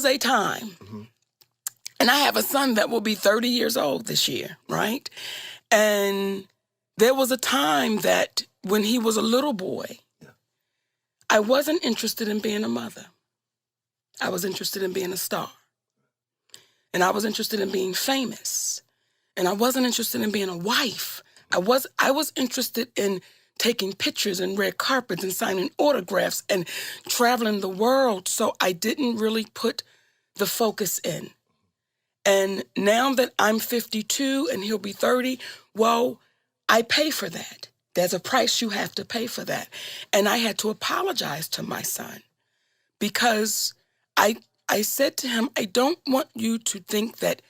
a time, and I have a son that will be 30 years old this year, right? And there was a time that when he was a little boy, I wasn't interested in being a mother. I was interested in being a star. And I was interested in being famous. And I wasn't interested in being a wife. I was interested in taking pictures and red carpets and signing autographs and traveling the world. So I didn't really put the focus in. And now that I'm 52 and he'll be 30, well, I pay for that. There's a price you have to pay for that. And I had to apologize to my son because I said to him, I don't want you to think that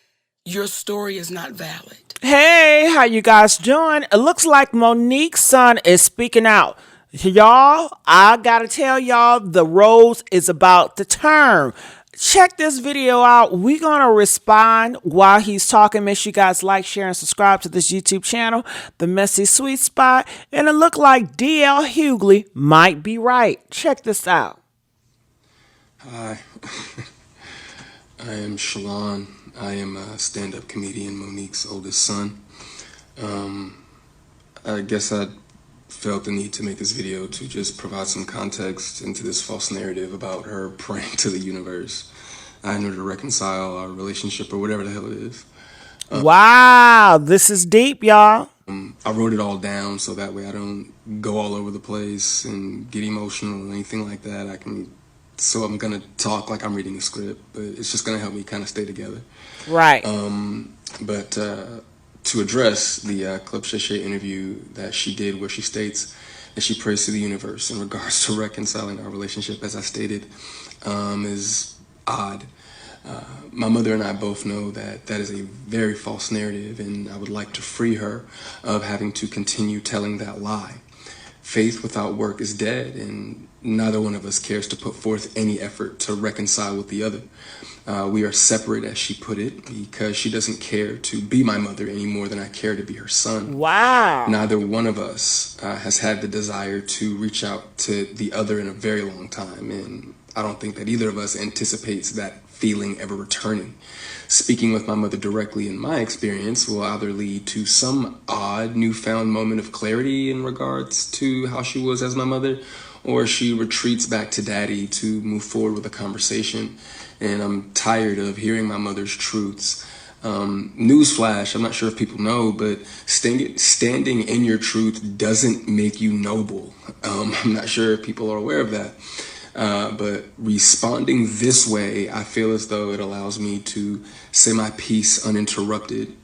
your story is not valid. Hey, how you guys doing? It looks like Monique's son is speaking out. Y'all, I gotta tell y'all, the rose is about to turn. Check this video out. We're gonna respond while he's talking. Make sure you guys like, share, and subscribe to this YouTube channel, The Messy Sweet Spot. And it looked like D.L. Hughley might be right. Check this out. Hi, I am Shalon. I am a stand-up comedian, Monique's oldest son. I guess I felt the need to make this video to just provide some context into this false narrative about her praying to the universe in order to reconcile our relationship or whatever the hell it is. Wow, this is deep, y'all. I wrote it all down so that way I don't go all over the place and get emotional or anything like that. So I'm gonna talk like I'm reading a script, but it's just gonna help me kind of stay together. Right. But to address the Club Shay interview that she did, where she states that she prays to the universe in regards to reconciling our relationship, as I stated, is odd. My mother and I both know that that is a very false narrative, and I would like to free her of having to continue telling that lie. Faith without work is dead, and neither one of us cares to put forth any effort to reconcile with the other. We are separate, as she put it, because she doesn't care to be my mother any more than I care to be her son. Wow. Neither one of us has had the desire to reach out to the other in a very long time, and I don't think that either of us anticipates that feeling ever returning. Speaking with my mother directly, in my experience, will either lead to some odd newfound moment of clarity in regards to how she was as my mother, or she retreats back to daddy to move forward with a conversation. And I'm tired of hearing my mother's truths. Newsflash, I'm not sure if people know, but standing in your truth doesn't make you noble. I'm not sure if people are aware of that. But responding this way, I feel as though it allows me to say my piece uninterrupted.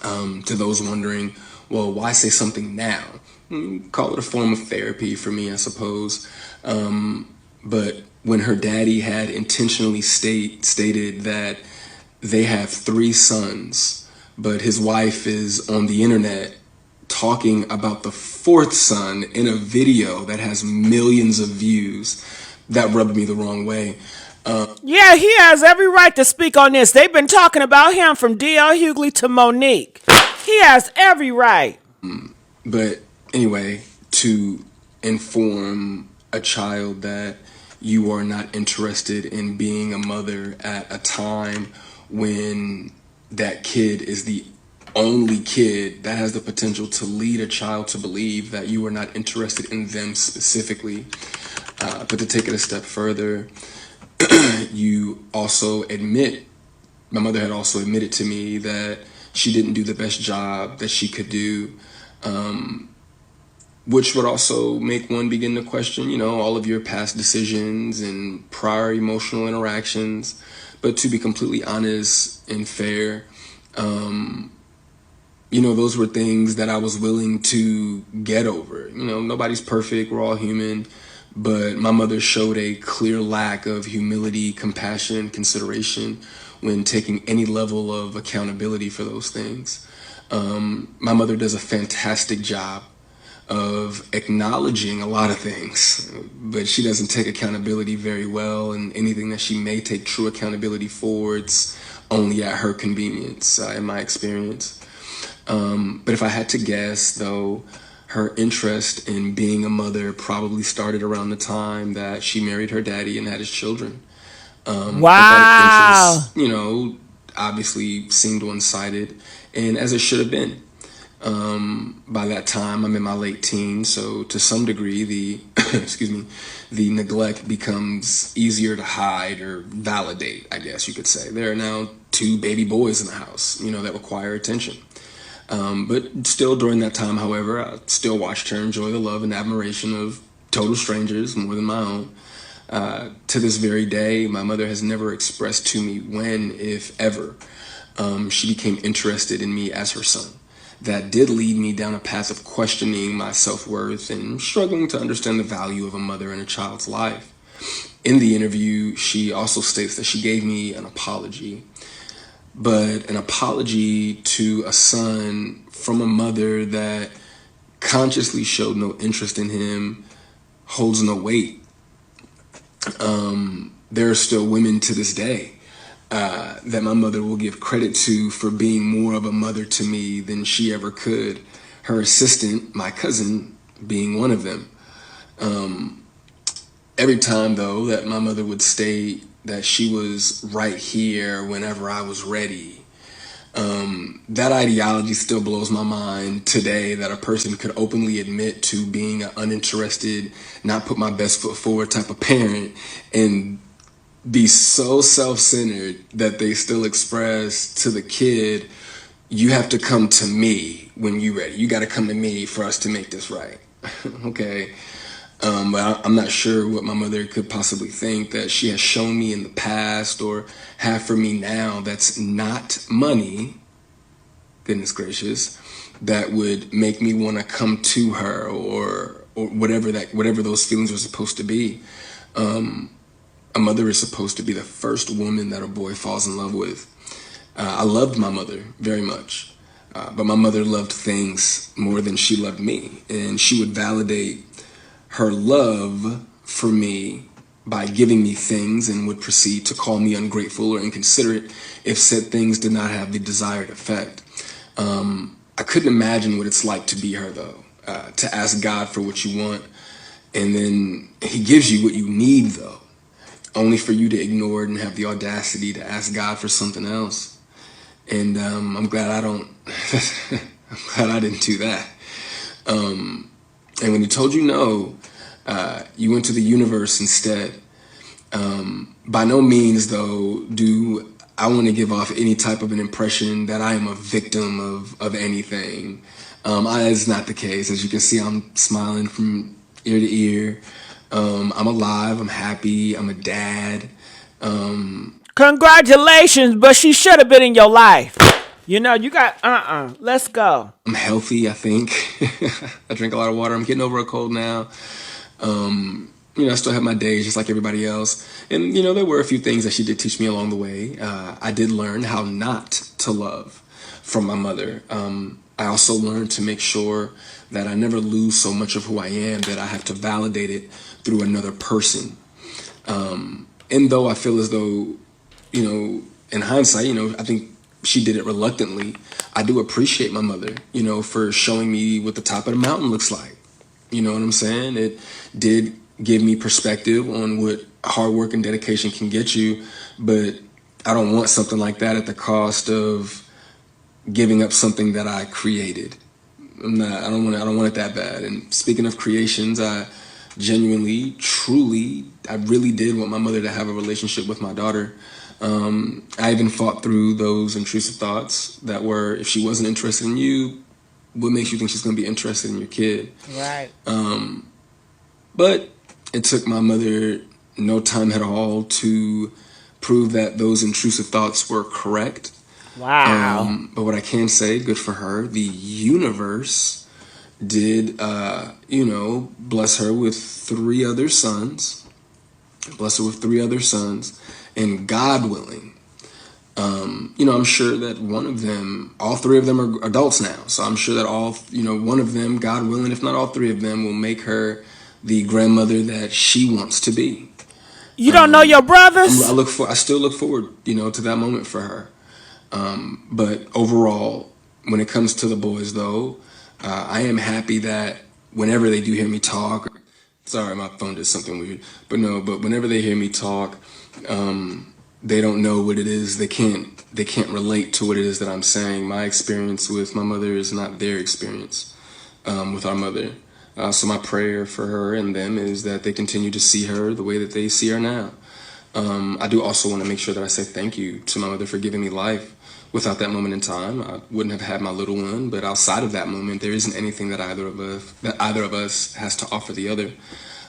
To those wondering, well, why say something now? Call it a form of therapy for me, I suppose. But when her daddy had intentionally stated that they have 3 sons, but his wife is on the internet talking about the 4th son in a video that has millions of views, that rubbed me the wrong way. Yeah, he has every right to speak on this. They've been talking about him from D.L. Hughley to Monique. He has every right. But anyway, to inform a child that you are not interested in being a mother at a time when that kid is the only kid that has the potential to lead a child to believe that you are not interested in them specifically. But to take it a step further, you also admit, my mother had also admitted to me that she didn't do the best job that she could do, which would also make one begin to question, all of your past decisions and prior emotional interactions. But to be completely honest and fair, those were things that I was willing to get over. Nobody's perfect, we're all human. But my mother showed a clear lack of humility, compassion, consideration when taking any level of accountability for those things. My mother does a fantastic job of acknowledging a lot of things, but she doesn't take accountability very well, and anything that she may take true accountability for, it's only at her convenience, in my experience. But if I had to guess, though, her interest in being a mother probably started around the time that she married her daddy and had his children. Wow. But that interest, obviously seemed one-sided, and as it should have been. By that time, I'm in my late teens, so to some degree, the excuse me, the neglect becomes easier to hide or validate, I guess you could say. There are now 2 baby boys in the house, that require attention. But still, during that time, however, I still watched her enjoy the love and admiration of total strangers more than my own. To this very day, my mother has never expressed to me when, if ever, she became interested in me as her son. That did lead me down a path of questioning my self-worth and struggling to understand the value of a mother in a child's life. In the interview, she also states that she gave me an apology, but an apology to a son from a mother that consciously showed no interest in him holds no weight. There are still women to this day that my mother will give credit to for being more of a mother to me than she ever could. Her assistant, my cousin, being one of them. Every time, though, that my mother would state that she was right here whenever I was ready, that ideology still blows my mind today, that a person could openly admit to being an uninterested, not put my best foot forward type of parent and be so self-centered that they still express to the kid, you have to come to me when you're ready. You got to come to me for us to make this right. Okay. But I'm not sure what my mother could possibly think that she has shown me in the past or have for me now that's not money, goodness gracious, that would make me want to come to her or whatever those feelings are supposed to be. A mother is supposed to be the first woman that a boy falls in love with. I loved my mother very much, but my mother loved things more than she loved me, and she would validate her love for me by giving me things and would proceed to call me ungrateful or inconsiderate if said things did not have the desired effect. I couldn't imagine what it's like to be her, though, to ask God for what you want, and then he gives you what you need, though, only for you to ignore it and have the audacity to ask God for something else. And I'm glad I don't, I'm glad I didn't do that. And when he told you no, you went to the universe instead. By no means, though, do I want to give off any type of an impression that I am a victim of anything. It's not the case. As you can see, I'm smiling from ear to ear. I'm alive. I'm happy. I'm a dad. Congratulations, but she should have been in your life. You got, let's go. I'm healthy, I think. I drink a lot of water. I'm getting over a cold now. I still have my days just like everybody else. And, there were a few things that she did teach me along the way. I did learn how not to love from my mother. I also learned to make sure that I never lose so much of who I am that I have to validate it through another person. And though I feel as though, in hindsight, I think she did it reluctantly, I do appreciate my mother, for showing me what the top of the mountain looks like. You know what I'm saying? It did give me perspective on what hard work and dedication can get you, but I don't want something like that at the cost of giving up something that I created. I don't want it that bad. And speaking of creations, I genuinely, truly, I really did want my mother to have a relationship with my daughter. I even fought through those intrusive thoughts that were, if she wasn't interested in you, what makes you think she's going to be interested in your kid? Right. But it took my mother no time at all to prove that those intrusive thoughts were correct. Wow. But what I can say, good for her, the universe did, bless her with 3 other sons. Bless her with 3 other sons. And God willing, I'm sure that one of them, all 3 of them are adults now. So I'm sure that one of them, God willing, if not all 3 of them, will make her the grandmother that she wants to be. You don't know your brothers? I still look forward, to that moment for her. But overall, when it comes to the boys, though, I am happy that whenever they do hear me talk, Sorry, my phone did something weird. But no, but whenever they hear me talk, they don't know what it is. They can't relate to what it is that I'm saying. My experience with my mother is not their experience with our mother. So my prayer for her and them is that they continue to see her the way that they see her now. I do also want to make sure that I say thank you to my mother for giving me life. Without that moment in time, I wouldn't have had my little one. But outside of that moment, there isn't anything that either of us has to offer the other.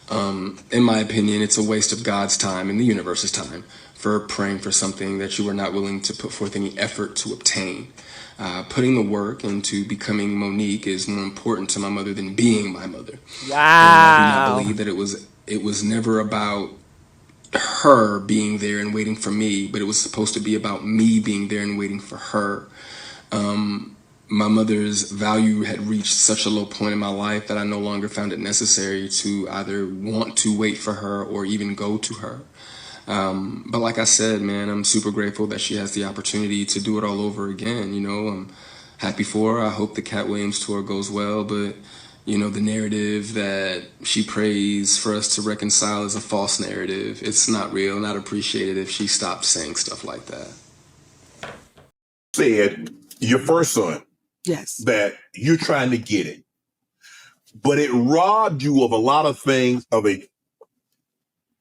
In my opinion, it's a waste of God's time and the universe's time for praying for something that you are not willing to put forth any effort to obtain. Putting the work into becoming Monique is more important to my mother than being my mother. And I do not believe that it was never about her being there and waiting for me, but it was supposed to be about me being there and waiting for her. My mother's value had reached such a low point in my life that I no longer found it necessary to either want to wait for her or even go to her. But like I said, man, I'm super grateful that she has the opportunity to do it all over again. You know, I'm happy for her. I hope the Cat Williams tour goes well, but you know, the narrative that she prays for us to reconcile is a false narrative. It's not real, and I'd appreciate it if she stopped saying stuff like that. Said your first son, Yes. that you're trying to get it, but it robbed you of a lot of things of a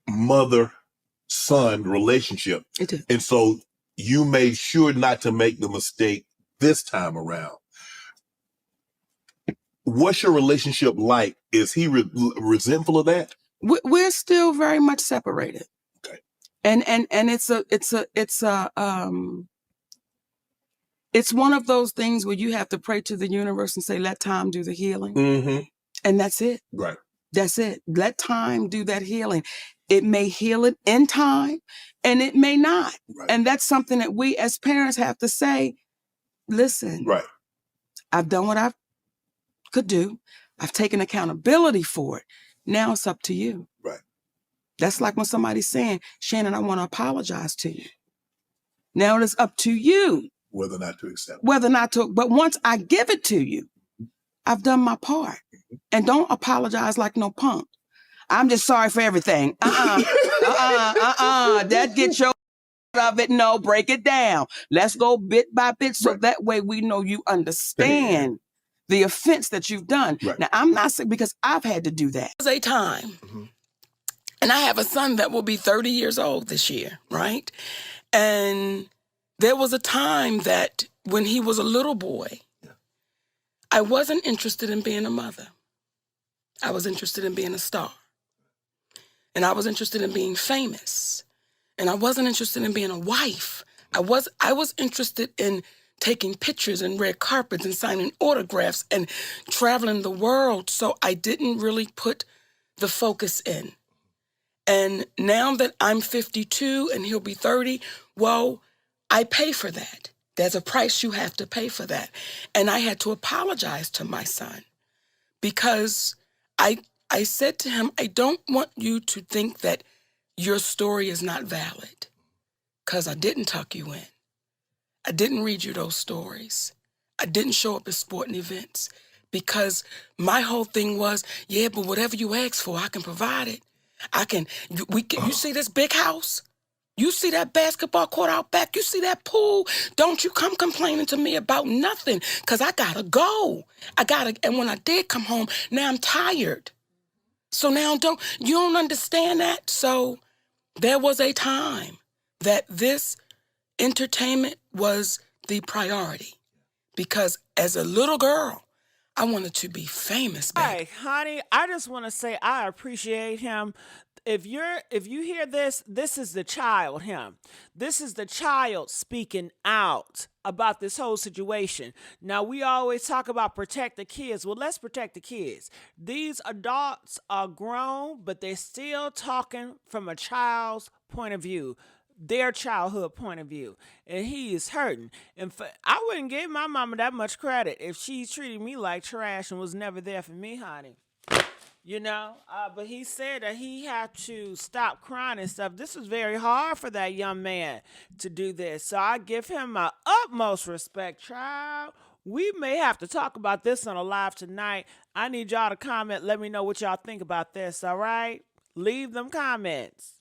mother-son relationship. It did. And so you made sure not to make the mistake this time around. What's your relationship like? Is he resentful of that? We're still very much separated. Okay. And it's one of those things where you have to pray to the universe and say, let time do the healing. Mm-hmm. And that's it. Right. That's it. Let time do that healing. It may heal it in time and it may not. Right. And that's something that we as parents have to say, listen, Right. I've done what I could do. I've taken accountability for it. Now it's up to you. Right. That's like when somebody's saying, Shannon, I want to apologize to you. Now it is up to you. Whether or not to accept it. Whether or not to, but once I give it to you, I've done my part. And don't apologize like no punk. I'm just sorry for everything. That gets your of it. No, break it down. Let's go bit by bit so that way we know you understand the offense that you've done. Right. Now, I'm not saying because I've had to do that. There was a time, and I have a son that will be 30 years old this year, right? And there was a time that when he was a little boy, I wasn't interested in being a mother. I was interested in being a star. And I was interested in being famous. And I wasn't interested in being a wife. I was interested in taking pictures and red carpets and signing autographs and traveling the world. So I didn't really put the focus in. And now that I'm 52 and he'll be 30, well, I pay for that. There's a price you have to pay for that. And I had to apologize to my son because I said to him, I don't want you to think that your story is not valid because I didn't tuck you in. I didn't read you those stories. I didn't show up at sporting events because my whole thing was, yeah, but whatever you ask for, I can provide it. You see this big house? You see that basketball court out back? You see that pool? Don't you come complaining to me about nothing because I gotta go. And when I did come home, now I'm tired. So now you don't understand that? So there was a time that this entertainment was the priority because as a little girl, I wanted to be famous, baby. Hey, honey, I just want to say I appreciate him. If you hear this, this is the child, him. This is the child speaking out about this whole situation. Now, we always talk about protect the kids. Well, let's protect the kids. These adults are grown, but they're still talking from a child's point of view, their childhood point of view, and he is hurting. And I wouldn't give my mama that much credit if she treated me like trash and was never there for me, honey. You know, but he said that he had to stop crying and stuff. This was very hard for that young man to do this. So I give him my utmost respect, child. We may have to talk about this on a live tonight. I need y'all to comment. Let me know what y'all think about this, all right? Leave them comments.